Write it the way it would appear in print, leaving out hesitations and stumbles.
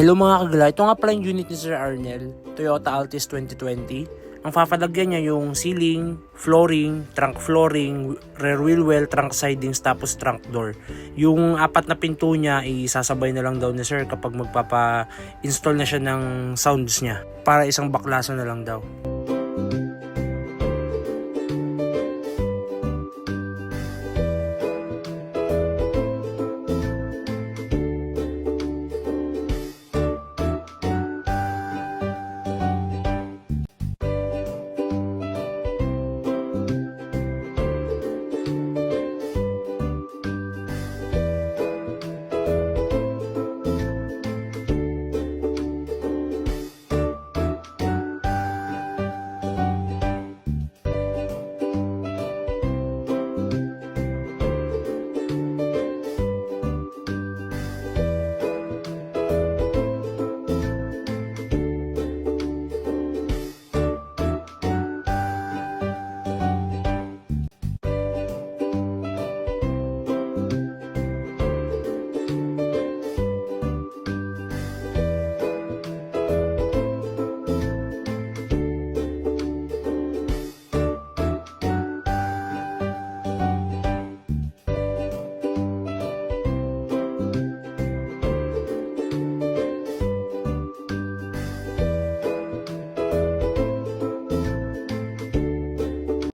Hello mga kagala, ito nga pala yung unit ni Sir Arnel, Toyota Altis 2020. Ang papalagyan niya yung ceiling, flooring, trunk flooring, rear wheel well, trunk sidings, tapos trunk door. Yung apat na pinto niya, isasabay na lang daw ni Sir kapag magpapa-install na siya ng sounds niya. Para isang baklaso na lang daw.